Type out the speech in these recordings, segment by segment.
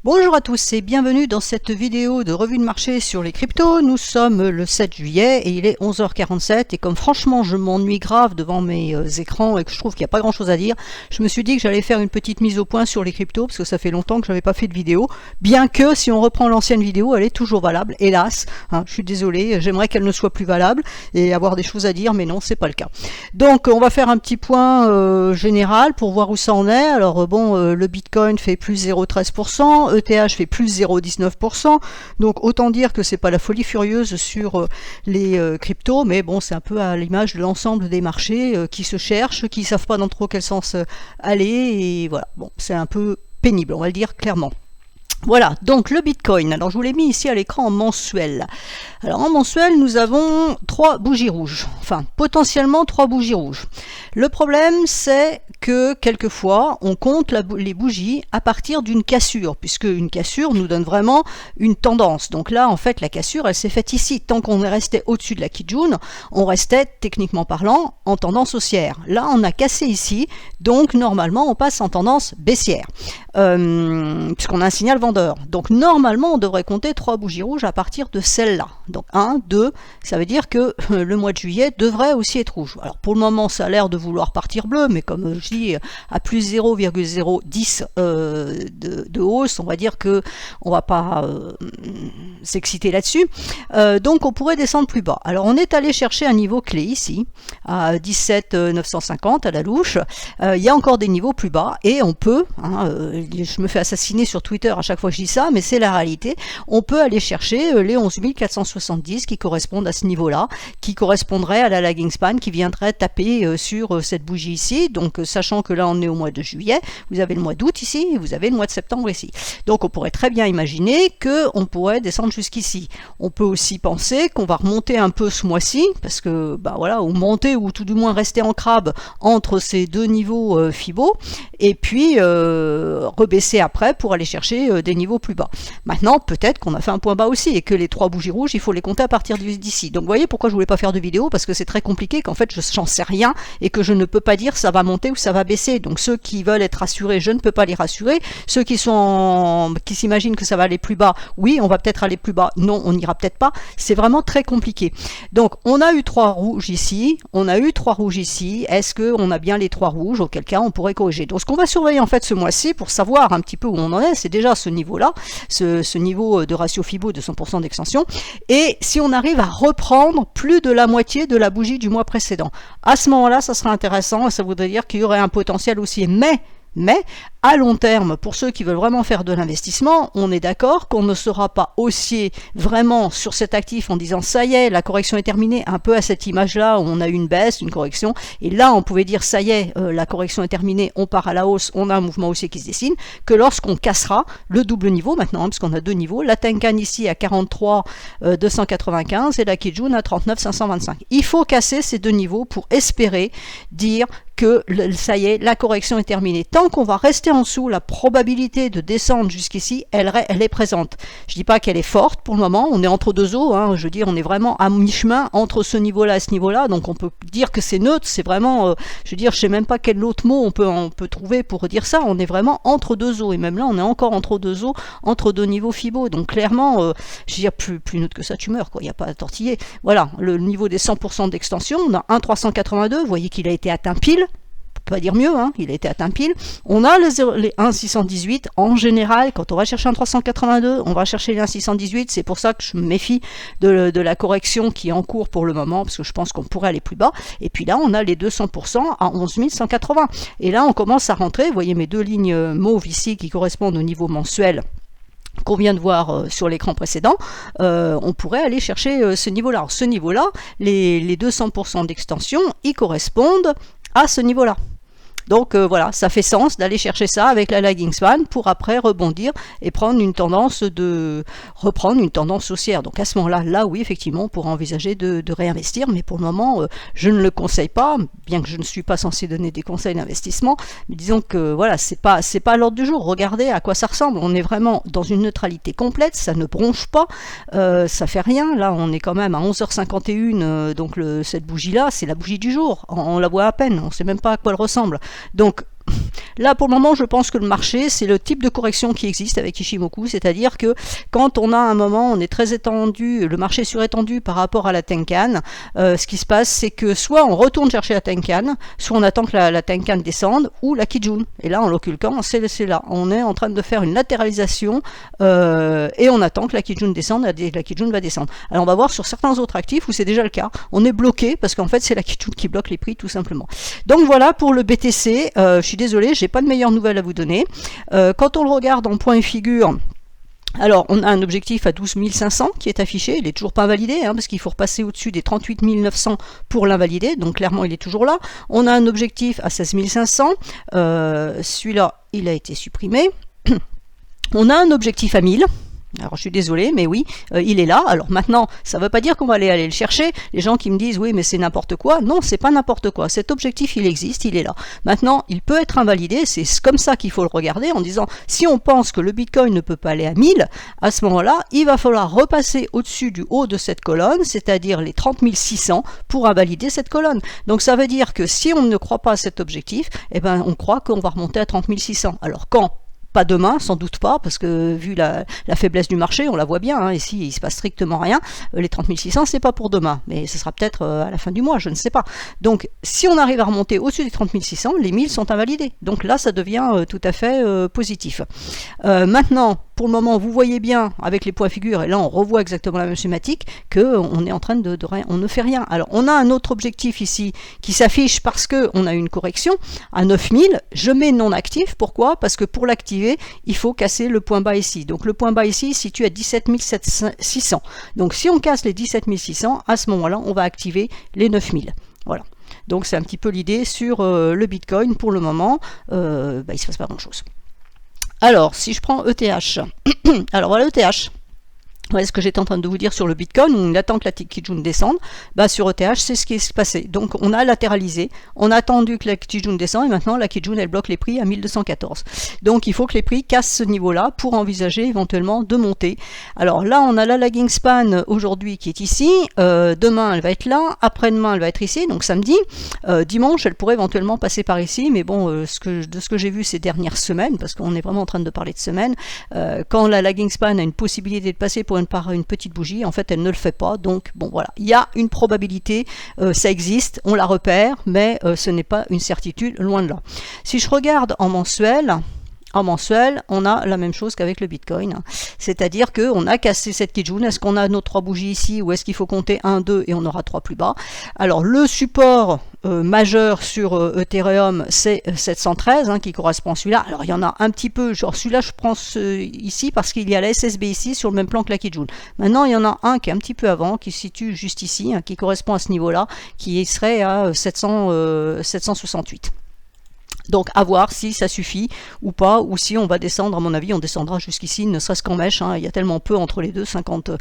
Bonjour à tous et bienvenue dans cette vidéo de revue de marché sur les cryptos. Nous sommes le 7 juillet et il est 11h47 et comme franchement je m'ennuie grave devant mes écrans et que je trouve qu'il n'y a pas grand chose à dire, je me suis dit que j'allais faire une petite mise au point sur les cryptos parce que ça fait longtemps que je n'avais pas fait de vidéo, bien que si on reprend l'ancienne vidéo elle est toujours valable, hélas, hein, je suis désolé, j'aimerais qu'elle ne soit plus valable et avoir des choses à dire mais non c'est pas le cas. Donc on va faire un petit point général pour voir où ça en est. Alors le Bitcoin fait plus 0,13%, ETH fait plus 0,19%, donc autant dire que c'est pas la folie furieuse sur les cryptos, mais bon c'est un peu à l'image de l'ensemble des marchés qui se cherchent, qui savent pas dans trop quel sens aller, et voilà, bon c'est un peu pénible, on va le dire clairement. Voilà, donc le Bitcoin, alors je vous l'ai mis ici à l'écran en mensuel. Alors en mensuel, nous avons 3 bougies rouges, enfin potentiellement 3 bougies rouges. Le problème c'est que quelquefois on compte les bougies à partir d'une cassure, puisque une cassure nous donne vraiment une tendance. Donc là en fait la cassure elle s'est faite ici, tant qu'on est resté au-dessus de la Kijun, on restait techniquement parlant en tendance haussière. Là on a cassé ici, donc normalement on passe en tendance baissière, puisqu'on a un signal vendeur. Donc normalement on devrait compter 3 bougies rouges à partir de celle-là. Donc 1, 2, ça veut dire que le mois de juillet devrait aussi être rouge. Alors pour le moment ça a l'air de vouloir partir bleu, mais comme je dis à plus 0,010 de hausse, on va dire que on va pas s'exciter là-dessus. Donc on pourrait descendre plus bas. Alors on est allé chercher un niveau clé ici, à 17 950 à la louche. Il y a encore des niveaux plus bas et on peut, je me fais assassiner sur Twitter à chaque fois que je dis ça, mais c'est la réalité, on peut aller chercher les 11 470 qui correspondent à ce niveau-là, qui correspondraient à la lagging span qui viendrait taper sur cette bougie ici. Donc sachant que là on est au mois de juillet, vous avez le mois d'août ici et vous avez le mois de septembre ici. Donc on pourrait très bien imaginer qu'on pourrait descendre jusqu'ici. On peut aussi penser qu'on va remonter un peu ce mois-ci, parce que bah voilà, ou monter ou tout du moins rester en crabe entre ces deux niveaux Fibo, et puis rebaisser après pour aller chercher des niveaux plus bas. Maintenant peut-être qu'on a fait un point bas aussi et que les 3 bougies rouges il faut les compter à partir d'ici. Donc vous voyez pourquoi je voulais pas faire de vidéo, parce que c'est très compliqué, qu'en fait j'en sais rien et que je ne peux pas dire ça va monter ou ça va baisser. Donc ceux qui veulent être rassurés, je ne peux pas les rassurer. Ceux qui s'imaginent que ça va aller plus bas, oui on va peut-être aller plus bas, non on n'ira peut-être pas. C'est vraiment très compliqué. Donc on a eu 3 rouges ici, on a eu 3 rouges ici. Est-ce qu'on a bien les 3 rouges? Auquel cas on pourrait corriger. Donc ce qu'on va surveiller en fait ce mois-ci pour savoir un petit peu où on en est, c'est déjà ce niveau-là, ce niveau de ratio Fibo de 100% d'extension. Et si on arrive à reprendre plus de la moitié de la bougie du mois précédent, à ce moment-là ça sera intéressant, ça voudrait dire qu'il y aurait un potentiel aussi, mais à long terme, pour ceux qui veulent vraiment faire de l'investissement, on est d'accord qu'on ne sera pas haussier vraiment sur cet actif en disant ça y est, la correction est terminée, un peu à cette image-là où on a eu une baisse, une correction, et là on pouvait dire ça y est, la correction est terminée, on part à la hausse, on a un mouvement haussier qui se dessine, que lorsqu'on cassera le double niveau maintenant, parce qu'on a 2 niveaux, la Tenkan ici à 43 295 et la Kijun à 39 525. Il faut casser ces 2 niveaux pour espérer dire que ça y est, la correction est terminée. Tant qu'on va rester en dessous, la probabilité de descendre jusqu'ici, elle est présente. Je dis pas qu'elle est forte pour le moment, on est entre 2 eaux, je veux dire, on est vraiment à mi-chemin entre ce niveau-là et ce niveau-là, donc on peut dire que c'est neutre, c'est vraiment, je veux dire, je sais même pas quel autre mot on peut trouver pour dire ça, on est vraiment entre 2 eaux, et même là, on est encore entre 2 eaux, entre 2 niveaux Fibo, donc clairement, je veux dire, plus neutre que ça, tu meurs, quoi, il n'y a pas à tortiller. Voilà, le niveau des 100% d'extension, on a 1,382, vous voyez qu'il a été atteint pile, pas dire mieux, il a été atteint pile. On a les 1,618 en général. Quand on va chercher un 382, on va chercher les 1,618. C'est pour ça que je me méfie de la correction qui est en cours pour le moment, parce que je pense qu'on pourrait aller plus bas. Et puis là, on a les 200% à 11 180. Et là, on commence à rentrer. Vous voyez mes 2 lignes mauves ici qui correspondent au niveau mensuel qu'on vient de voir sur l'écran précédent, on pourrait aller chercher ce niveau-là. Alors, ce niveau-là, les 200% d'extension, ils correspondent à ce niveau-là. Donc voilà, ça fait sens d'aller chercher ça avec la lagging span pour après rebondir et prendre une tendance reprendre une tendance haussière. Donc à ce moment-là, là oui, effectivement, on pourra envisager de réinvestir, mais pour le moment, je ne le conseille pas, bien que je ne suis pas censé donner des conseils d'investissement, mais disons que voilà, c'est pas à l'ordre du jour. Regardez à quoi ça ressemble. On est vraiment dans une neutralité complète, ça ne bronche pas, ça fait rien. Là, on est quand même à 11h51, donc cette bougie-là, c'est la bougie du jour. On la voit à peine, on ne sait même pas à quoi elle ressemble. Donc Là, pour le moment, je pense que le marché, c'est le type de correction qui existe avec Ichimoku, c'est-à-dire que quand on a un moment, on est très étendu, le marché est surétendu par rapport à la Tenkan, ce qui se passe, c'est que soit on retourne chercher la Tenkan, soit on attend que la Tenkan descende, ou la Kijun. Et là, en l'occurrence, c'est là. On est en train de faire une latéralisation et on attend que la Kijun descende, la Kijun va descendre. Alors, on va voir sur certains autres actifs où c'est déjà le cas. On est bloqué parce qu'en fait, c'est la Kijun qui bloque les prix, tout simplement. Donc voilà pour le BTC. Je suis désolé, j'ai pas de meilleures nouvelles à vous donner. Quand on le regarde en point et figure, alors on a un objectif à 12 500 qui est affiché, il n'est toujours pas validé, parce qu'il faut repasser au-dessus des 38 900 pour l'invalider, donc clairement il est toujours là. On a un objectif à 16 500, celui-là il a été supprimé. On a un objectif à 1000. Alors je suis désolée, mais oui, il est là. Alors maintenant, ça ne veut pas dire qu'on va aller le chercher. Les gens qui me disent oui, mais c'est n'importe quoi. Non, c'est pas n'importe quoi. Cet objectif, il existe, il est là. Maintenant, il peut être invalidé. C'est comme ça qu'il faut le regarder en disant si on pense que le Bitcoin ne peut pas aller à 1000, à ce moment-là, il va falloir repasser au-dessus du haut de cette colonne, c'est-à-dire les 30 600 pour invalider cette colonne. Donc ça veut dire que si on ne croit pas à cet objectif, eh ben on croit qu'on va remonter à 30 600. Alors quand? Pas demain, sans doute pas, parce que vu la faiblesse du marché, on la voit bien, ici il se passe strictement rien, les 30 600 c'est pas pour demain, mais ce sera peut-être à la fin du mois, je ne sais pas. Donc si on arrive à remonter au-dessus des 30 600, les 1000 sont invalidés, donc là ça devient tout à fait positif. Maintenant, pour le moment, vous voyez bien avec les points figures, et là on revoit exactement la même schématique, qu'on est en train de rien, on ne fait rien. Alors on a un autre objectif ici qui s'affiche parce qu'on a une correction à 9000, je mets non actif, pourquoi? Parce que pour l'activer, il faut casser le point bas ici. Donc le point bas ici se situe à 17 600. Donc si on casse les 17 600, à ce moment-là, on va activer les 9000. Voilà. Donc c'est un petit peu l'idée sur le Bitcoin. Pour le moment, il ne se passe pas grand-chose. Alors, si je prends ETH, alors voilà ETH. Voilà ce que j'étais en train de vous dire sur le Bitcoin, on attend que la Kijun descende. Sur ETH, c'est ce qui s'est passé. Donc on a latéralisé, on a attendu que la Kijun descende et maintenant la Kijun elle bloque les prix à 1214. Donc il faut que les prix cassent ce niveau-là pour envisager éventuellement de monter. Alors là on a la lagging span aujourd'hui qui est ici, demain elle va être là, après-demain elle va être ici, donc samedi, dimanche elle pourrait éventuellement passer par ici, mais bon, de ce que j'ai vu ces dernières semaines, parce qu'on est vraiment en train de parler de semaines, quand la lagging span a une possibilité de passer par une petite bougie, en fait elle ne le fait pas, donc bon voilà, il y a une probabilité, ça existe, on la repère, mais ce n'est pas une certitude, loin de là. Si je regarde en mensuel, on a la même chose qu'avec le Bitcoin, c'est-à-dire qu'on a cassé cette Kijun. Est-ce qu'on a nos 3 bougies ici ou est-ce qu'il faut compter 1, 2 et on aura 3 plus bas? Alors le support majeur sur Ethereum c'est 713 qui correspond à celui-là. Alors il y en a un petit peu, genre celui-là je prends ici parce qu'il y a la SSB ici sur le même plan que la Kijun. Maintenant il y en a un qui est un petit peu avant, qui se situe juste ici, qui correspond à ce niveau-là, qui serait à 768. Donc à voir si ça suffit ou pas, ou si on va descendre, à mon avis on descendra jusqu'ici, ne serait-ce qu'en mèche, il y a tellement peu entre les deux, 50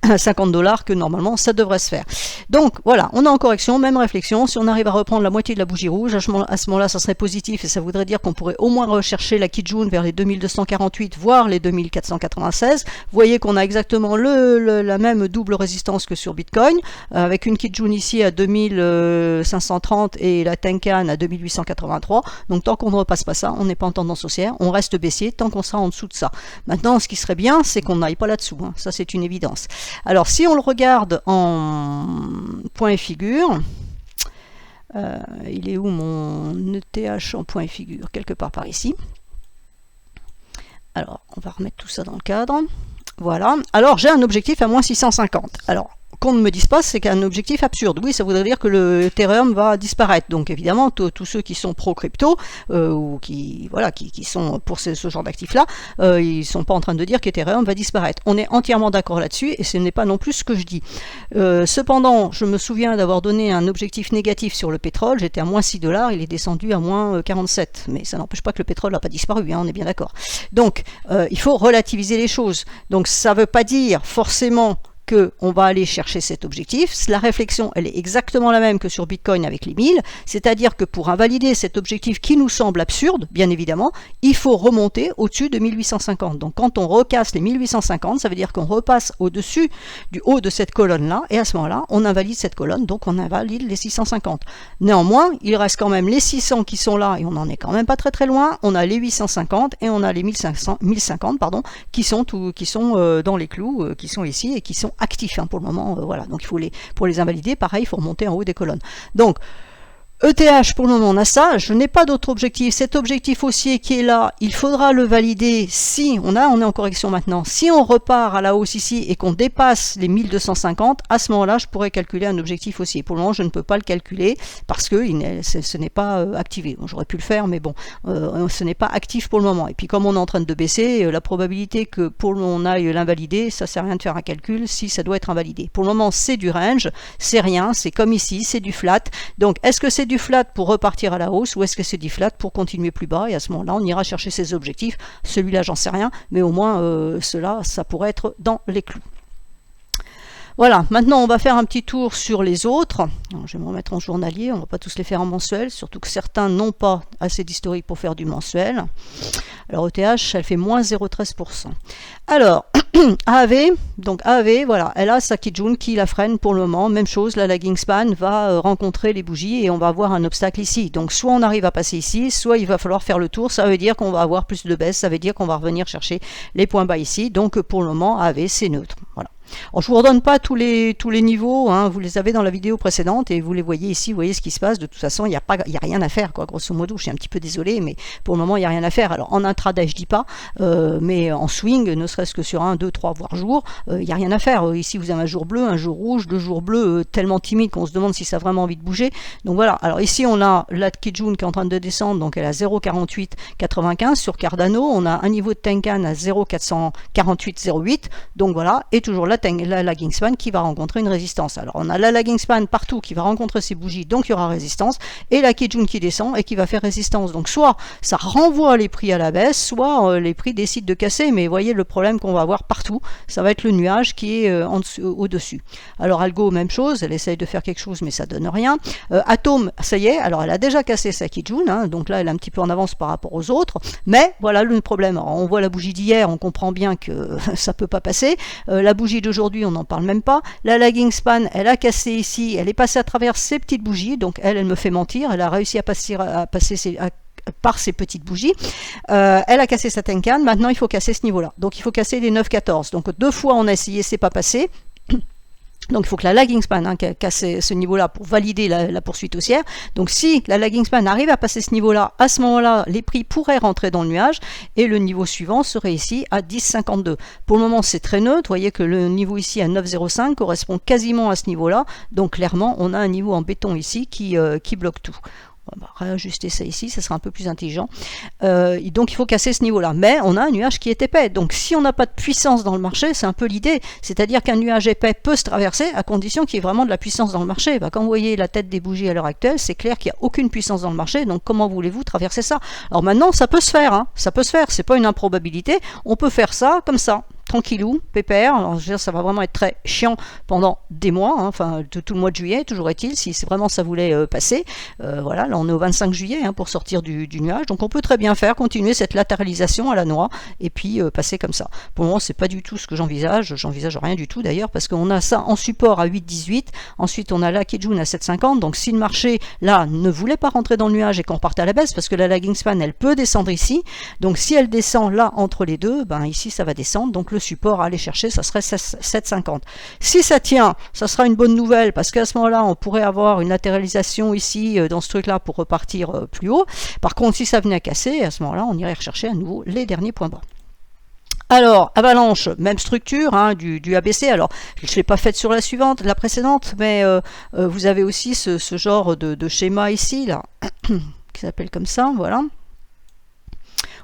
$, que normalement ça devrait se faire. Donc voilà, on est en correction, même réflexion, si on arrive à reprendre la moitié de la bougie rouge, à ce moment-là ça serait positif et ça voudrait dire qu'on pourrait au moins rechercher la Kijun vers les 2248, voire les 2496. Vous voyez qu'on a exactement la même double résistance que sur Bitcoin, avec une Kijun ici à 2530 et la Tenkan à 2883. Donc tant qu'on ne repasse pas ça, on n'est pas en tendance haussière, on reste baissier tant qu'on sera en dessous de ça. Maintenant, ce qui serait bien, c'est qu'on n'aille pas là-dessous, ça c'est une évidence. Alors si on le regarde en point et figure, il est où mon ETH en point et figure? Quelque part par ici. Alors, on va remettre tout ça dans le cadre. Voilà. Alors, j'ai un objectif à moins 650. Alors, qu'on ne me dise pas, c'est qu'un objectif absurde. Oui, ça voudrait dire que le Ethereum va disparaître. Donc évidemment, tous ceux qui sont pro-crypto, ou qui sont pour ce genre d'actifs-là, ils ne sont pas en train de dire qu'Ethereum va disparaître. On est entièrement d'accord là-dessus, et ce n'est pas non plus ce que je dis. Cependant, je me souviens d'avoir donné un objectif négatif sur le pétrole, j'étais à moins 6 $, il est descendu à moins 47. Mais ça n'empêche pas que le pétrole n'a pas disparu, on est bien d'accord. Donc, il faut relativiser les choses. Donc ça ne veut pas dire forcément qu'on va aller chercher cet objectif. La réflexion, elle est exactement la même que sur Bitcoin avec les 1000, c'est-à-dire que pour invalider cet objectif qui nous semble absurde, bien évidemment, il faut remonter au-dessus de 1850. Donc quand on recasse les 1850, ça veut dire qu'on repasse au-dessus du haut de cette colonne-là, et à ce moment-là, on invalide cette colonne, donc on invalide les 650. Néanmoins, il reste quand même les 600 qui sont là, et on n'en est quand même pas très très loin. On a les 850 et on a les 1050 pardon, qui sont dans les clous, qui sont ici et qui sont actifs pour le moment. Voilà, donc il faut pour les invalider, pareil, il faut remonter en haut des colonnes. Donc ETH, pour le moment, on a ça. Je n'ai pas d'autre objectif. Cet objectif haussier qui est là, il faudra le valider si, on est en correction maintenant, si on repart à la hausse ici et qu'on dépasse les 1250, à ce moment-là, je pourrais calculer un objectif haussier. Pour le moment, je ne peux pas le calculer parce que ce n'est pas activé. Bon, j'aurais pu le faire, mais bon, ce n'est pas actif pour le moment. Et puis, comme on est en train de baisser, la probabilité que on aille l'invalider, ça ne sert à rien de faire un calcul si ça doit être invalidé. Pour le moment, c'est du range, c'est rien, c'est comme ici, c'est du flat. Donc, est-ce que c'est du flat pour repartir à la hausse ou est-ce que c'est du flat pour continuer plus bas, et à ce moment-là on ira chercher ses objectifs. Celui-là j'en sais rien, mais au moins cela ça pourrait être dans les clous. Voilà, maintenant on va faire un petit tour sur les autres. Alors, je vais me remettre en journalier, on ne va pas tous les faire en mensuel, surtout que certains n'ont pas assez d'historique pour faire du mensuel. Alors ETH, elle fait moins 0,13%. Alors, AAV, donc AAV, voilà, elle a sa Kijun qui la freine pour le moment. Même chose, la lagging span va rencontrer les bougies et on va avoir un obstacle ici. Donc soit on arrive à passer ici, soit il va falloir faire le tour. Ça veut dire qu'on va avoir plus de baisse, ça veut dire qu'on va revenir chercher les points bas ici. Donc pour le moment, AAV, c'est neutre. Voilà. Alors, je ne vous redonne pas tous les niveaux, vous les avez dans la vidéo précédente et vous les voyez ici, vous voyez ce qui se passe. De toute façon, il n'y a rien à faire, quoi, grosso modo. Je suis un petit peu désolé, mais pour le moment, il n'y a rien à faire. Alors en intraday, je dis pas, mais en swing, ne serait-ce que sur 1, 2, 3, voire jours, il n'y a rien à faire. Ici, vous avez un jour bleu, un jour rouge, 2 jours bleus tellement timides qu'on se demande si ça a vraiment envie de bouger. Donc voilà, alors ici, on a la Kijun qui est en train de descendre, donc elle a 0,4895. Sur Cardano, on a un niveau de Tenkan à 0,448,08. Donc voilà, et toujours la lagging span qui va rencontrer une résistance. Alors on a la lagging span partout qui va rencontrer ces bougies, donc il y aura résistance, et la Kijun qui descend et qui va faire résistance. Donc soit ça renvoie les prix à la baisse, soit les prix décident de casser, mais voyez le problème qu'on va avoir partout, ça va être le nuage qui est au-dessus. Alors Algo, même chose, elle essaye de faire quelque chose mais ça donne rien. Atom, ça y est, alors elle a déjà cassé sa Kijun, donc là elle est un petit peu en avance par rapport aux autres, mais voilà le problème. Alors, on voit la bougie d'hier, on comprend bien que ça peut pas passer. La bougie d'aujourd'hui, on n'en parle même pas. La lagging span, elle a cassé ici, elle est passée à travers ces petites bougies, donc elle me fait mentir, elle a réussi à passer par ces petites bougies. Elle a cassé sa Tenkan, maintenant il faut casser ce niveau-là. Donc il faut casser les 9,14. Donc 2 fois on a essayé, c'est pas passé. Donc il faut que la lagging span casse ce niveau-là pour valider la poursuite haussière. Donc si la lagging span arrive à passer ce niveau-là, à ce moment-là, les prix pourraient rentrer dans le nuage et le niveau suivant serait ici à 10,52. Pour le moment, c'est très neutre. Vous voyez que le niveau ici à 9,05 correspond quasiment à ce niveau-là. Donc clairement, on a un niveau en béton ici qui bloque tout. On va réajuster ça ici, ça sera un peu plus intelligent. Donc il faut casser ce niveau-là. Mais on a un nuage qui est épais. Donc si on n'a pas de puissance dans le marché, c'est un peu l'idée. C'est-à-dire qu'un nuage épais peut se traverser à condition qu'il y ait vraiment de la puissance dans le marché. Quand vous voyez la tête des bougies à l'heure actuelle, c'est clair qu'il n'y a aucune puissance dans le marché. Donc comment voulez-vous traverser ça? Alors maintenant, ça peut se faire. Ça peut se faire. C'est pas une improbabilité. On peut faire ça comme ça. Tranquillou, pépère. Alors, je veux dire, ça va vraiment être très chiant pendant des mois, enfin tout le mois de juillet, toujours est-il, si vraiment ça voulait passer. Voilà, là on est au 25 juillet pour sortir du nuage, donc on peut très bien continuer cette latéralisation à la noix et puis passer comme ça. Pour le moment, c'est pas du tout ce que j'envisage rien du tout d'ailleurs, parce qu'on a ça en support à 8,18, ensuite on a la Kijun à 7,50, donc si le marché là ne voulait pas rentrer dans le nuage et qu'on reparte à la baisse, parce que la lagging span elle peut descendre ici, donc si elle descend là entre les deux, ici ça va descendre, donc le support à aller chercher, ça serait 7,50. Si ça tient, ça sera une bonne nouvelle parce qu'à ce moment-là, on pourrait avoir une latéralisation ici dans ce truc-là pour repartir plus haut. Par contre, si ça venait à casser, à ce moment-là, on irait rechercher à nouveau les derniers points bas. Alors, Avalanche, même structure du ABC. Alors, je ne l'ai pas faite sur la précédente, mais vous avez aussi ce genre de schéma ici, là, qui s'appelle comme ça, voilà.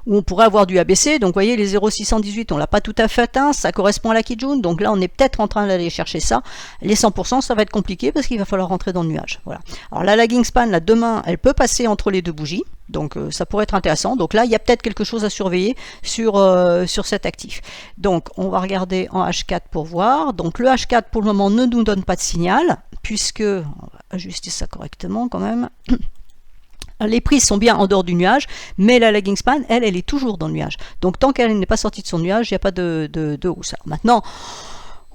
où on pourrait avoir du ABC. Donc vous voyez, les 0,618, on l'a pas tout à fait atteint, ça correspond à la Kijun, donc là on est peut-être en train d'aller chercher ça. Les 100%, ça va être compliqué parce qu'il va falloir rentrer dans le nuage. Voilà. Alors la lagging span, là, demain, elle peut passer entre les deux bougies, donc ça pourrait être intéressant. Donc là, il y a peut-être quelque chose à surveiller sur cet actif. Donc on va regarder en H4 pour voir. Donc le H4 pour le moment ne nous donne pas de signal, puisque, on va ajuster ça correctement quand même. Les prises sont bien en dehors du nuage, mais la lagging span, elle est toujours dans le nuage. Donc tant qu'elle n'est pas sortie de son nuage, il n'y a pas de hausse. Alors maintenant,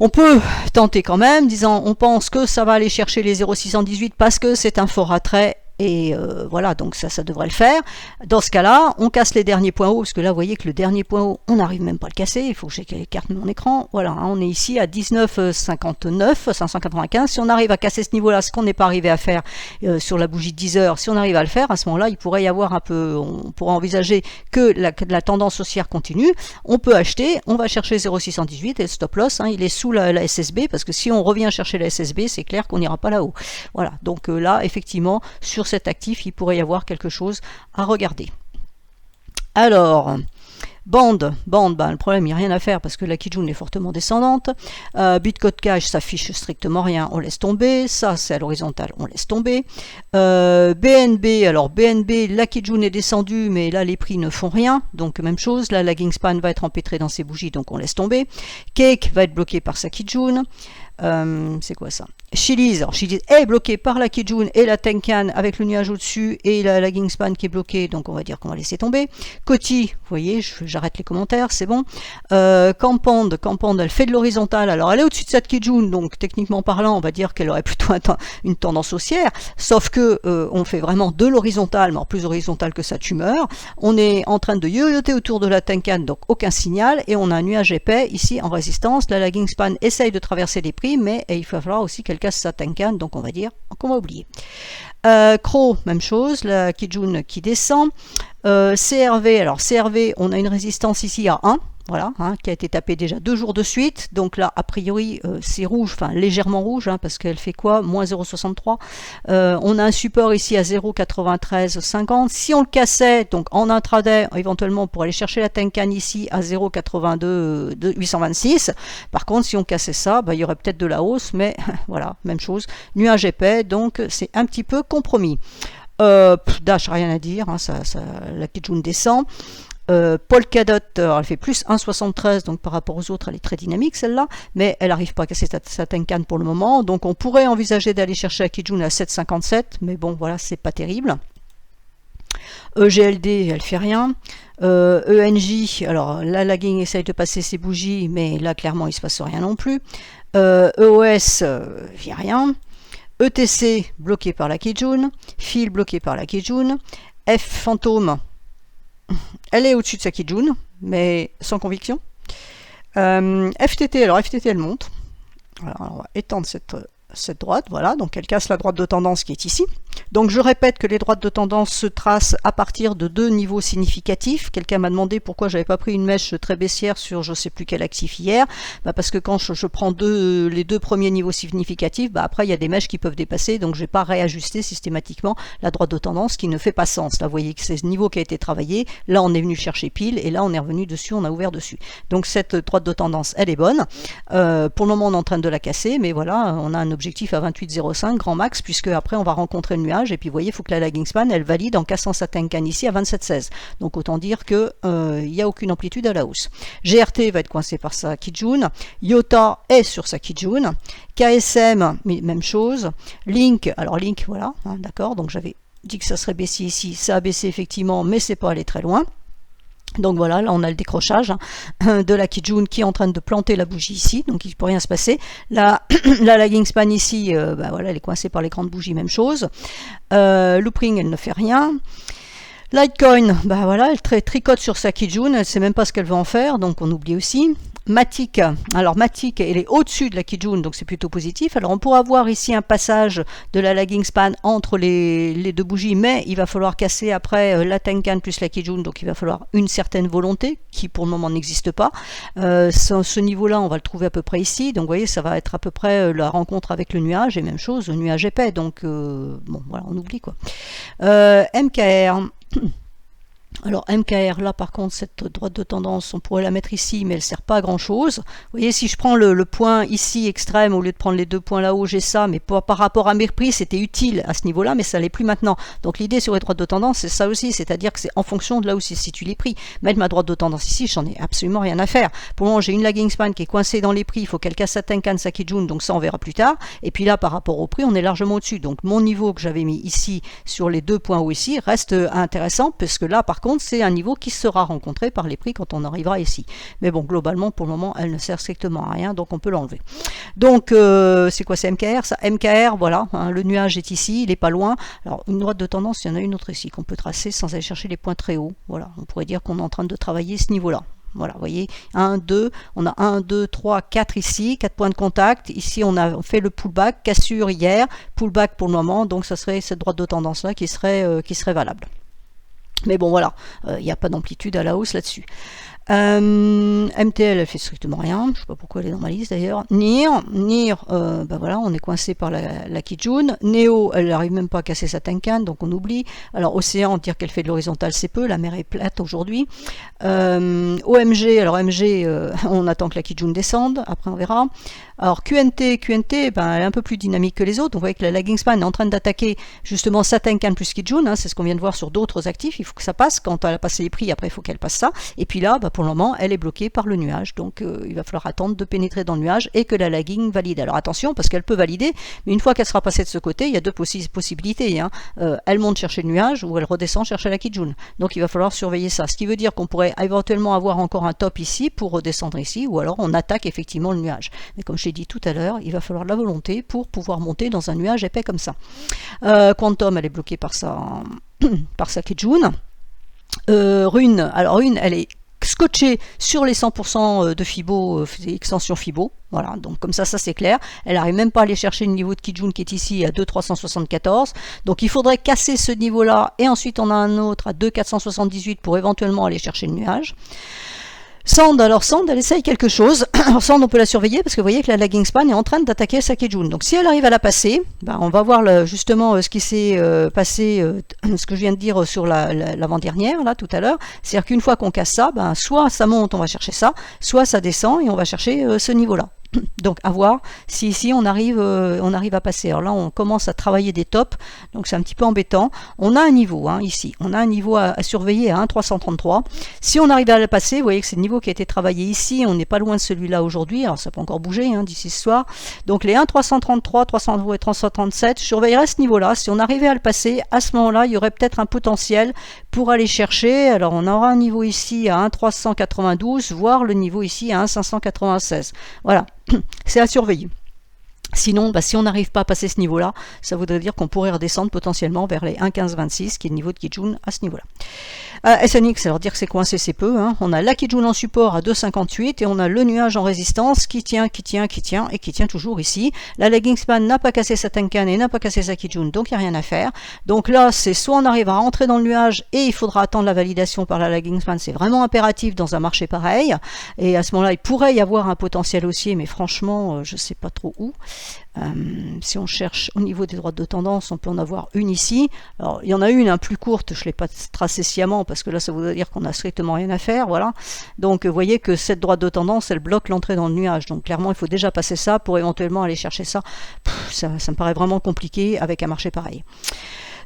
on peut tenter quand même, disant on pense que ça va aller chercher les 0,618 parce que c'est un fort attrait. Et voilà, donc ça devrait le faire. Dans ce cas-là, on casse les derniers points hauts, parce que là, vous voyez que le dernier point haut, on n'arrive même pas à le casser. Il faut que j'écarte mon écran. Voilà, hein, on est ici à 19,59, 595. Si on arrive à casser ce niveau-là, ce qu'on n'est pas arrivé à faire sur la bougie de 10 heures, si on arrive à le faire, à ce moment-là, il pourrait y avoir un peu, on pourrait envisager que la tendance haussière continue. On peut acheter, on va chercher 0,618 et le stop loss, hein, il est sous la SSB, parce que si on revient chercher la SSB, c'est clair qu'on n'ira pas là-haut. Voilà, donc là, effectivement, sur cet actif, il pourrait y avoir quelque chose à regarder. Alors, bande, ben, le problème, il n'y a rien à faire parce que la Kijun est fortement descendante. Bitcoin Cash s'affiche strictement rien, on laisse tomber. Ça, c'est à l'horizontale, on laisse tomber. BNB, alors BNB, la Kijun est descendue, mais là, les prix ne font rien. Donc, même chose, la lagging span va être empêtrée dans ses bougies, donc on laisse tomber. Cake va être bloqué par sa Kijun. C'est quoi ça? Chili's, alors Chili's est bloqué par la Kijun et la Tenkan avec le nuage au-dessus et la lagging span qui est bloquée, donc on va dire qu'on va laisser tomber. Coty, vous voyez, j'arrête les commentaires, c'est bon. Campand, elle fait de l'horizontale, alors elle est au-dessus de cette Kijun, donc techniquement parlant, on va dire qu'elle aurait plutôt une tendance haussière, sauf que on fait vraiment de l'horizontale, mais en plus horizontale que sa tumeur. On est en train de yoyoter autour de la Tenkan, donc aucun signal, et on a un nuage épais ici en résistance. La lagging span essaye de traverser les prix, mais il va falloir aussi qu'elle casse sa Tenkan, donc on va dire qu'on va oublier. Cro, même chose, la Kijun qui descend. CRV, alors CRV, on a une résistance ici à 1, voilà, hein, qui a été tapée déjà 2 jours de suite, donc là, a priori, c'est rouge, enfin légèrement rouge, hein, parce qu'elle fait quoi? Moins 0,63. On a un support ici à 0,9350. Si on le cassait, donc en intraday, éventuellement, pour aller chercher la Tenkan ici à 0,82,826. Par contre, si on cassait ça, bah, il y aurait peut-être de la hausse, mais voilà, même chose. Nuage épais, donc c'est un petit peu compromis. Dash, rien à dire, hein, la Kijun descend. Polkadot, elle fait plus 1,73, donc par rapport aux autres, elle est très dynamique celle-là, mais elle n'arrive pas à casser sa Tenkan pour le moment, donc on pourrait envisager d'aller chercher la Kijun à 7,57, mais bon, voilà, c'est pas terrible. EGLD, elle fait rien. ENJ, alors la lagging essaye de passer ses bougies, mais là, clairement, il se passe rien non plus. EOS, il n'y a rien. ETC, bloqué par la Kijun. Fil, bloqué par la Kijun. F Fantôme, elle est au-dessus de sa Kijun, mais sans conviction. FTT, alors FTT, elle monte. Alors, on va étendre cette droite, voilà, donc elle casse la droite de tendance qui est ici. Donc je répète que les droites de tendance se tracent à partir de 2 niveaux significatifs. Quelqu'un m'a demandé pourquoi j'avais pas pris une mèche très baissière sur je sais plus quel actif hier. Bah parce que quand je prends les 2 premiers niveaux significatifs, bah après il y a des mèches qui peuvent dépasser, donc je vais pas réajuster systématiquement la droite de tendance qui ne fait pas sens. Là vous voyez que c'est ce niveau qui a été travaillé, là on est venu chercher pile et là on est revenu dessus, on a ouvert dessus. Donc cette droite de tendance elle est bonne. Pour le moment on est en train de la casser, mais voilà, on a un objectif à 28,05 grand max, puisque après on va rencontrer le nuage, et puis vous voyez, il faut que la lagging span elle valide en cassant sa Tenkan ici à 27,16. Donc autant dire que il n'y a aucune amplitude à la hausse. GRT va être coincé par sa Kijun, Iota est sur sa Kijun, KSM, même chose, Link, alors Link, voilà, hein, d'accord, donc j'avais dit que ça serait baissier ici, ça a baissé effectivement, mais c'est pas allé très loin. Donc voilà, là on a le décrochage de la Kijun qui est en train de planter la bougie ici, donc il ne peut rien se passer. La lagging span ici, bah voilà, elle est coincée par les grandes bougies, même chose. Loopring, elle ne fait rien. Litecoin, bah voilà, elle tricote sur sa Kijun, elle ne sait même pas ce qu'elle va en faire, donc on oublie aussi. Matic, alors Matic, elle est au-dessus de la Kijun, donc c'est plutôt positif. Alors on pourra voir ici un passage de la lagging span entre les 2 bougies, mais il va falloir casser après la Tenkan plus la Kijun, donc il va falloir une certaine volonté qui pour le moment n'existe pas. Ce niveau-là, on va le trouver à peu près ici, donc vous voyez, ça va être à peu près la rencontre avec le nuage, et même chose, le nuage épais, donc bon, voilà, on oublie quoi. MKR. Alors MKR, là par contre, cette droite de tendance, on pourrait la mettre ici, mais elle ne sert pas à grand chose. Vous voyez, si je prends le point ici extrême, au lieu de prendre les deux points là-haut, j'ai ça, mais par rapport à mes prix, c'était utile à ce niveau-là, mais ça ne l'est plus maintenant. Donc l'idée sur les droites de tendance, c'est ça aussi, c'est-à-dire que c'est en fonction de là où se situent les prix. Mettre ma droite de tendance ici, j'en ai absolument rien à faire. Pour le moment, j'ai une lagging span qui est coincée dans les prix, il faut qu'elle casse sa Tenkan, sa Kijun, donc ça on verra plus tard. Et puis là, par rapport au prix, on est largement au-dessus. Donc mon niveau que j'avais mis ici, sur les deux points hauts ici, reste intéressant, parce que là, par contre, c'est un niveau qui sera rencontré par les prix quand on arrivera ici. Mais bon, globalement, pour le moment, elle ne sert strictement à rien, donc on peut l'enlever. Donc, c'est quoi, c'est MKR ça? MKR, voilà, hein, le nuage est ici, il n'est pas loin. Alors, une droite de tendance, il y en a une autre ici qu'on peut tracer sans aller chercher les points très hauts. Voilà, on pourrait dire qu'on est en train de travailler ce niveau-là. Voilà, vous voyez, 1, 2, on a 1, 2, 3, 4 ici, 4 points de contact. Ici, on a fait le pullback, cassure hier, pullback pour le moment, donc ça serait cette droite de tendance-là qui serait valable. Mais bon, voilà, il n'y a pas d'amplitude à la hausse là-dessus. MTL, elle fait strictement rien, je ne sais pas pourquoi elle est dans ma liste d'ailleurs. NIR, ben voilà, on est coincé par la Kijun. Neo, elle n'arrive même pas à casser sa Tenkan, donc on oublie. Alors Océan, dire qu'elle fait de l'horizontale, c'est peu, la mer est plate aujourd'hui. OMG, alors MG, on attend que la Kijun descende, après on verra. Alors QNT, ben, elle est un peu plus dynamique que les autres. Donc vous voyez que la lagging span est en train d'attaquer justement sa Tenkan plus Kijun, hein, c'est ce qu'on vient de voir sur d'autres actifs. Il faut que ça passe, quand elle a passé les prix, après il faut qu'elle passe ça. Et puis là, ben, pour le moment, elle est bloquée par le nuage. Donc il va falloir attendre de pénétrer dans le nuage et que la lagging valide. Alors attention, parce qu'elle peut valider, mais une fois qu'elle sera passée de ce côté, il y a deux possibilités. Hein. Elle monte chercher le nuage ou elle redescend chercher la Kijun. Donc il va falloir surveiller ça. Ce qui veut dire qu'on pourrait éventuellement avoir encore un top ici pour redescendre ici, ou alors on attaque effectivement le nuage. Mais comme je l'ai dit tout à l'heure, il va falloir de la volonté pour pouvoir monter dans un nuage épais comme ça. Quantum, elle est bloquée par sa Kijun. Rune, alors Rune, elle est scotchée sur les 100% de Fibo, extension Fibo. Voilà, donc comme ça c'est clair. Elle n'arrive même pas à aller chercher le niveau de Kijun qui est ici à 2,374. Donc il faudrait casser ce niveau-là et ensuite on a un autre à 2,478 pour éventuellement aller chercher le nuage. Sand, alors Sand, elle essaye quelque chose. Alors Sand, on peut la surveiller parce que vous voyez que la lagging span est en train d'attaquer sa Kijun. Donc si elle arrive à la passer, ben, on va voir justement ce qui s'est passé, ce que je viens de dire sur l'avant-dernière, là, tout à l'heure. C'est-à-dire qu'une fois qu'on casse ça, ben, soit ça monte, on va chercher ça, soit ça descend et on va chercher ce niveau-là. Donc à voir si ici on arrive à passer. Alors là on commence à travailler des tops, donc c'est un petit peu embêtant. On a un niveau ici, on a un niveau à surveiller à 1,333. Si on arrive à le passer, vous voyez que c'est le niveau qui a été travaillé ici, on n'est pas loin de celui-là aujourd'hui, alors ça peut encore bouger d'ici ce soir. Donc les 1,333, 300 et 337, je surveillerai ce niveau-là. Si on arrivait à le passer, à ce moment-là, il y aurait peut-être un potentiel pour aller chercher. Alors on aura un niveau ici à 1,392, voire le niveau ici à 1,596. Voilà. C'est à surveiller. Sinon, si on n'arrive pas à passer ce niveau-là, ça voudrait dire qu'on pourrait redescendre potentiellement vers les 1,1526, qui est le niveau de Kijun à ce niveau-là. SNX, alors dire que c'est coincé, c'est peu. On a la Kijun en support à 2,58 et on a le nuage en résistance qui tient et qui tient toujours ici. La lagging span n'a pas cassé sa Tenkan et n'a pas cassé sa Kijun, donc il n'y a rien à faire. Donc là, c'est soit on arrive à rentrer dans le nuage et il faudra attendre la validation par la lagging span, c'est vraiment impératif dans un marché pareil. Et à ce moment-là, il pourrait y avoir un potentiel haussier, mais franchement, je ne sais pas trop où. Si on cherche au niveau des droites de tendance, on peut en avoir une ici. Alors, il y en a une plus courte, je ne l'ai pas tracée sciemment parce que là ça voudrait dire qu'on n'a strictement rien à faire. Voilà. Donc vous voyez que cette droite de tendance, elle bloque l'entrée dans le nuage. Donc clairement, il faut déjà passer ça pour éventuellement aller chercher ça. Ça me paraît vraiment compliqué avec un marché pareil.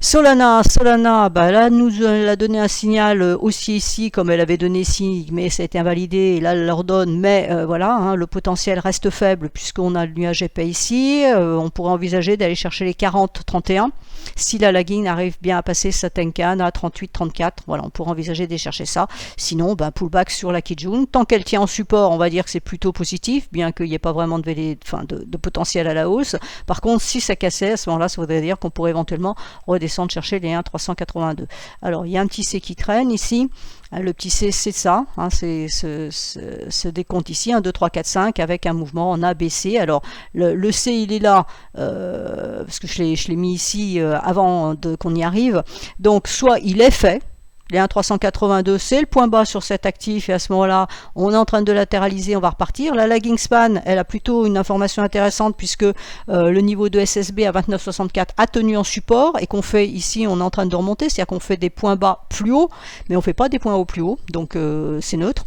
Solana, là, elle a donné un signal aussi ici, comme elle avait donné ici, mais ça a été invalidé, et là, elle leur donne, mais voilà, le potentiel reste faible, puisqu'on a le nuage épais ici, on pourrait envisager d'aller chercher les 40-31, si la lagging arrive bien à passer sa Tenkan à 38-34, voilà, on pourrait envisager d'aller chercher ça, sinon, pullback sur la Kijun, tant qu'elle tient en support, on va dire que c'est plutôt positif, bien qu'il n'y ait pas vraiment de potentiel à la hausse, par contre, si ça cassait, à ce moment-là, ça voudrait dire qu'on pourrait éventuellement redescendre de chercher les 1,382. Alors il y a un petit C qui traîne ici, le petit C c'est ça, c'est ce décompte ici, 1, 2, 3, 4, 5 avec un mouvement en ABC. Alors le C il est là, parce que je l'ai mis ici avant qu'on y arrive, donc soit il est fait, les 1,382, c'est le point bas sur cet actif, et à ce moment-là, on est en train de latéraliser, on va repartir. La lagging span, elle a plutôt une information intéressante, puisque le niveau de SSB à 29,64 a tenu en support, et qu'on fait ici, on est en train de remonter, c'est-à-dire qu'on fait des points bas plus hauts, mais on ne fait pas des points hauts plus hauts, donc c'est neutre.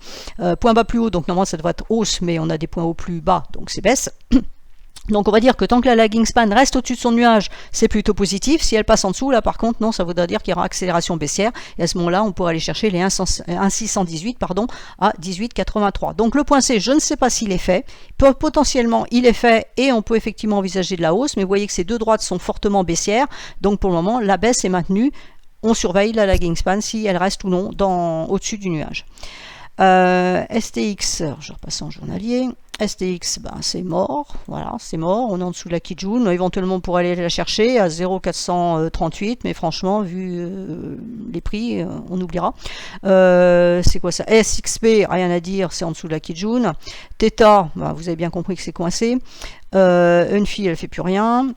Point bas plus haut, donc normalement ça devrait être hausse, mais on a des points hauts plus bas, donc c'est baisse. Donc on va dire que tant que la lagging span reste au-dessus de son nuage, c'est plutôt positif. Si elle passe en dessous, là par contre, non, ça voudrait dire qu'il y aura accélération baissière. Et à ce moment-là, on pourra aller chercher les 1,618 pardon, à 18,83. Donc le point C, je ne sais pas s'il est fait. Potentiellement, il est fait et on peut effectivement envisager de la hausse. Mais vous voyez que ces deux droites sont fortement baissières. Donc pour le moment, la baisse est maintenue. On surveille la lagging span si elle reste ou non au-dessus du nuage. STX, je repasse en journalier. STX, ben, c'est mort, voilà, c'est mort, on est en dessous de la Kijun, éventuellement on pourrait aller la chercher à 0,438, mais franchement, vu les prix, on oubliera. C'est quoi ça? SXP, rien à dire, c'est en dessous de la Kijun. Theta, ben, vous avez bien compris que c'est coincé. Unfi, elle fait plus rien.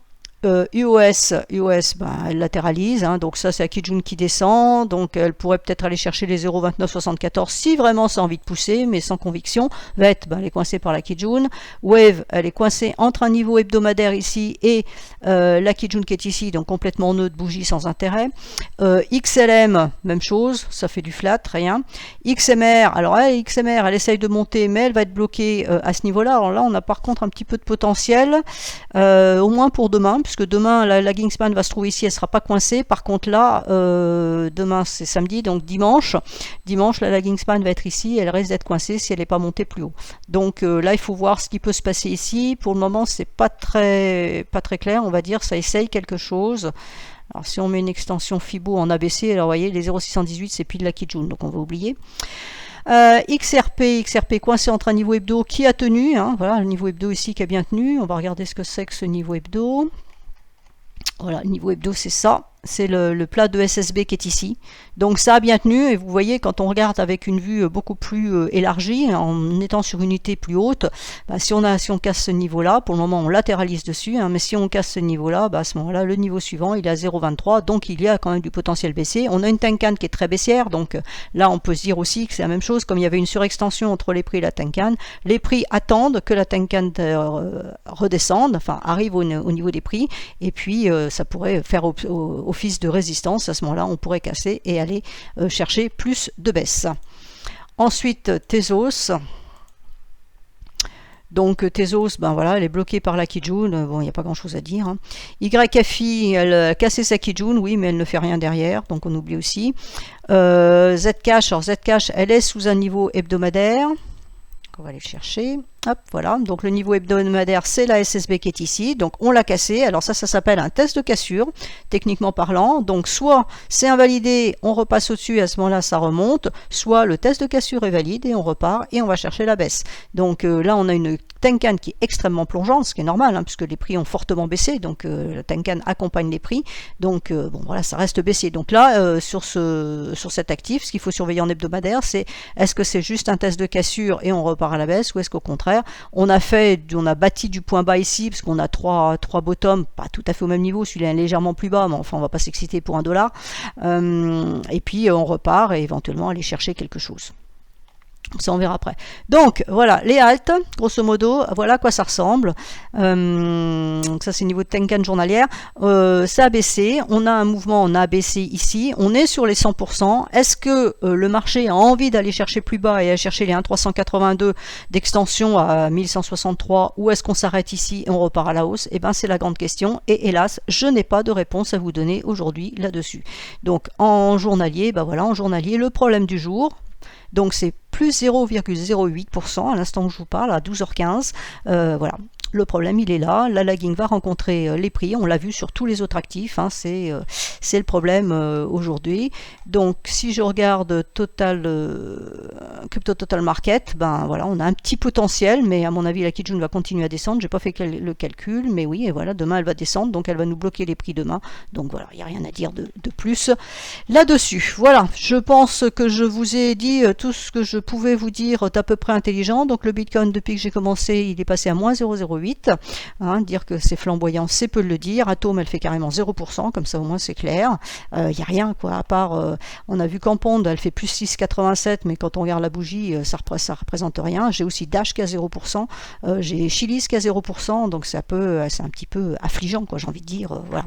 UOS, ben, elle latéralise, hein, donc ça c'est la Kijun qui descend, donc elle pourrait peut-être aller chercher les 0,2974 si vraiment ça a envie de pousser, mais sans conviction. VET, ben, elle est coincée par la Kijun. Wave, elle est coincée entre un niveau hebdomadaire ici et la Kijun qui est ici, donc complètement neutre, bougie sans intérêt. XLM, même chose, ça fait du flat, rien. XMR, alors elle, XMR, elle essaye de monter, mais elle va être bloquée à ce niveau-là. Alors là, on a par contre un petit peu de potentiel, au moins pour demain, puisque demain la lagging span va se trouver ici, elle ne sera pas coincée. Par contre là, demain c'est samedi, donc dimanche la lagging span va être ici, elle risque d'être coincée si elle n'est pas montée plus haut. Donc là il faut voir ce qui peut se passer ici. Pour le moment c'est pas très clair, on va dire, ça essaye quelque chose. Alors si on met une extension Fibo en ABC, alors vous voyez les 0,618 c'est pile la Kijun, donc on va oublier. XRP coincé entre un niveau hebdo qui a tenu, hein, voilà le niveau hebdo ici qui a bien tenu. On va regarder ce que c'est que ce niveau hebdo. Voilà, le niveau hebdo c'est ça, c'est le plat de SSB qui est ici. Donc ça a bien tenu, et vous voyez quand on regarde avec une vue beaucoup plus élargie, en étant sur une unité plus haute, bah, si on casse ce niveau-là, pour le moment on latéralise dessus, hein, mais si on casse ce niveau-là, bah, à ce moment-là, le niveau suivant il est à 0,23, donc il y a quand même du potentiel baissier. On a une Tenkan qui est très baissière, donc là on peut se dire aussi que c'est la même chose, comme il y avait une surextension entre les prix et la Tenkan, les prix attendent que la Tenkan redescende, enfin arrive au niveau des prix, et puis ça pourrait faire office de résistance. À ce moment-là, on pourrait casser et aller chercher plus de baisse. Ensuite, Tezos. Donc Tezos, ben voilà, elle est bloquée par la Kijun, bon, il n'y a pas grand-chose à dire. Hein. YFI, elle a cassé sa Kijun, oui, mais elle ne fait rien derrière, donc on oublie aussi. Zcash, alors Zcash, elle est sous un niveau hebdomadaire. On va aller chercher. Hop, voilà. Donc le niveau hebdomadaire, c'est la SSB qui est ici. Donc on l'a cassé. Alors ça s'appelle un test de cassure, techniquement parlant. Donc soit c'est invalidé, on repasse au-dessus et à ce moment-là ça remonte. Soit le test de cassure est valide et on repart et on va chercher la baisse. Donc là on a une Tenkan qui est extrêmement plongeante, ce qui est normal, hein, puisque les prix ont fortement baissé. Donc la Tenkan accompagne les prix. Donc bon voilà, ça reste baissier. Donc là sur cet actif, ce qu'il faut surveiller en hebdomadaire, c'est est-ce que c'est juste un test de cassure et on repart à la baisse, ou est-ce qu'au contraire on a bâti du point bas ici parce qu'on a trois bottoms, pas tout à fait au même niveau, celui-là est légèrement plus bas, mais enfin on va pas s'exciter pour $1, et puis on repart et éventuellement aller chercher quelque chose. Ça on verra après. Donc voilà les haltes, grosso modo, voilà à quoi ça ressemble. Donc ça c'est le niveau de Tenkan journalière. Ça a baissé, on a un mouvement en ABC ici, on est sur les 100%. Est-ce que le marché a envie d'aller chercher plus bas et à chercher les 1,382 d'extension à 1163, ou est-ce qu'on s'arrête ici et on repart à la hausse? Et bien c'est la grande question, et hélas je n'ai pas de réponse à vous donner aujourd'hui là-dessus. Donc en journalier, ben voilà, en journalier le problème du jour, donc c'est plus 0,08% à l'instant où je vous parle, à 12h15. Voilà, le problème il est là, la lagging va rencontrer les prix, on l'a vu sur tous les autres actifs, hein, c'est le problème aujourd'hui. Donc si je regarde Crypto Total Market, ben voilà, on a un petit potentiel, mais à mon avis la Kijun va continuer à descendre. J'ai pas fait le calcul, mais oui, et voilà, demain elle va descendre, donc elle va nous bloquer les prix demain. Donc voilà, il n'y a rien à dire de plus là-dessus. Voilà, je pense que je vous ai dit tout ce que je pouvais vous dire d'à peu près intelligent. Donc le Bitcoin, depuis que j'ai commencé, il est passé à moins 0,08. 0,8. Hein, dire que c'est flamboyant, c'est peu de le dire. Atome, elle fait carrément 0%, comme ça au moins c'est clair. Il n'y a rien, quoi, à part, on a vu qu'Ampond, elle fait plus 6,87, mais quand on regarde la bougie, ça représente rien. J'ai aussi Dash qui a 0%, j'ai Chili's qui a 0%, donc c'est un petit peu affligeant, quoi, j'ai envie de dire. Voilà.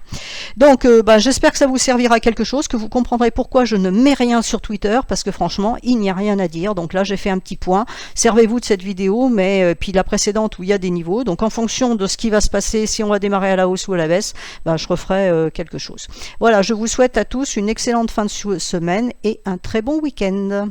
Donc, j'espère que ça vous servira à quelque chose, que vous comprendrez pourquoi je ne mets rien sur Twitter, parce que franchement, il n'y a rien à dire. Donc là, j'ai fait un petit point. Servez-vous de cette vidéo, mais puis la précédente où il y a des niveaux. Donc en fonction de ce qui va se passer, si on va démarrer à la hausse ou à la baisse, je referai quelque chose. Voilà, je vous souhaite à tous une excellente fin de semaine et un très bon week-end.